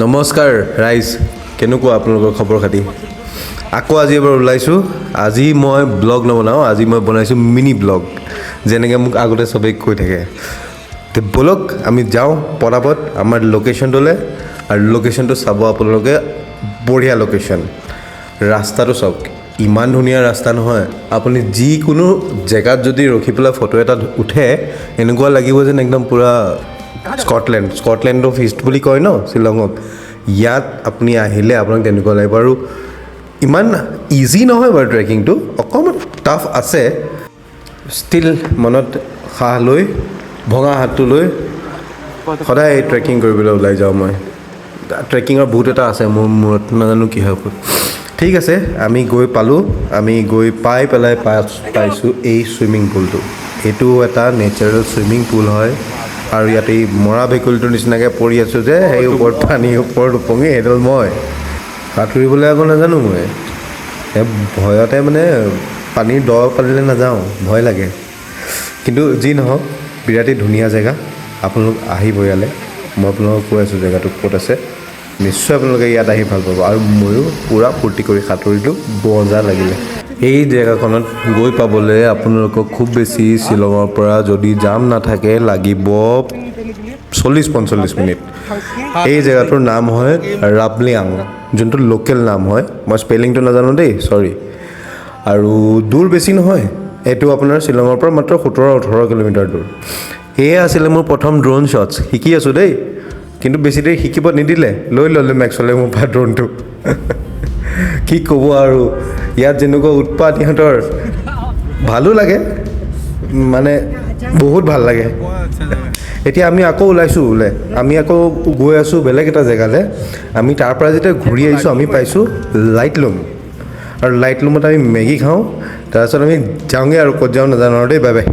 নমস্কাৰ ৰাইজ, কেনেকুৱা আপোনালোকৰ খবৰ খাতি? আকৌ আজি এবাৰ ওলাইছোঁ। আজি মই ব্লগ নবনাওঁ, আজি মই বনাইছোঁ মিনি ব্লগ, যেনেকৈ মোক আগতে চবেই কৈ থাকে। তে ব'লক আমি যাওঁ পটাপট আমাৰ লোকেশ্যনটোলৈ, আৰু লোকেশ্যনটো চাব আপোনালোকে। বঢ়িয়া লোকেশ্যন, ৰাস্তাটো চাওক, ইমান ধুনীয়া ৰাস্তা নহয়। আপুনি যিকোনো জেগাত যদি ৰখি পেলাই ফটো এটা উঠে, এনেকুৱা লাগিব যেন একদম পূৰা স্কটলেণ্ড অফ ইষ্ট বুলি কয় ন শ্বিলঙক। ইয়াত আপুনি আহিলে আপোনাক তেনেকুৱা লাগিব। আৰু ইমান ইজি নহয় বাৰু ট্ৰেকিংটো, অকণমান টাফ আছে। ষ্টিল মনত সাহ লৈ, ভঙা হাতটো লৈ সদায় ট্ৰেকিং কৰিবলৈ ওলাই যাওঁ মই। ট্ৰেকিঙৰ বহুত এটা আছে মোৰ মূৰত, নাজানো কি হ'ব। ঠিক আছে, আমি গৈ পালোঁ। আমি গৈ পাই পেলাই পাইছোঁ এই চুইমিং পুলটো। এইটো এটা নেচাৰেল চুইমিং পুল হয়, আৰু ইয়াত এই মৰা ভেকুলীটোৰ নিচিনাকৈ পৰি আছোঁ যে, সেই ওপৰত পানীৰ ওপৰত উপঙি, সেইডাল মই। সাঁতুৰিবলৈ আকৌ নাজানো মই, ভয়তে মানে পানীৰ দ পানীলৈ নাযাওঁ, ভয় লাগে। কিন্তু যি নহওক, বিৰাটেই ধুনীয়া জেগা। আপোনালোক আহিব ইয়ালৈ, মই আপোনালোকক কৈ আছোঁ জেগাটো ক'ত আছে। নিশ্চয় আপোনালোকে ইয়াত আহি ভাল পাব। আৰু ময়ো পূৰা ফূৰ্তি কৰি সাঁতুৰিলোঁ, মজা লাগিলে। এই জেগাখনত গৈ পাবলৈ আপোনালোকক খুব বেছি শ্বিলঙৰ পৰা যদি জাম নাথাকে লাগিব 40-45 মিনিট। এই জেগাটোৰ নাম হয় ৰাপলিয়াং, যোনটো লোকেল নাম হয়। মই স্পেলিংটো নাজানো দেই, চৰি। আৰু দূৰ বেছি নহয়, এইটো আপোনাৰ শ্বিলঙৰ পৰা মাত্ৰ 17-18 কিলোমিটাৰ দূৰ। এয়ে আছিলে মোৰ প্ৰথম ড্ৰোন শ্বটছ। শিকি আছোঁ দেই, কিন্তু বেছি দেৰি শিকিব নিদিলে, লৈ ল'লে মেক্সলে মোৰ পৰা ড্ৰোনটো। কি ক'ব আৰু, ইয়াত যেনেকুৱা উৎপাত ইহঁতৰ, ভালো লাগে, মানে বহুত ভাল লাগে। এতিয়া আমি আকৌ ওলাইছোঁ, আমি আকৌ গৈ আছোঁ বেলেগ এটা জেগালৈ। আমি তাৰ পৰা যেতিয়া ঘূৰি আহিছোঁ, আমি পাইছোঁ লাইটলুম। আৰু লাইটলুমত আমি মেগী খাওঁ, তাৰপিছত আমি যাওঁগৈ আৰু ক'ত যাওঁ নাজানো আৰু দেই। Bye bye.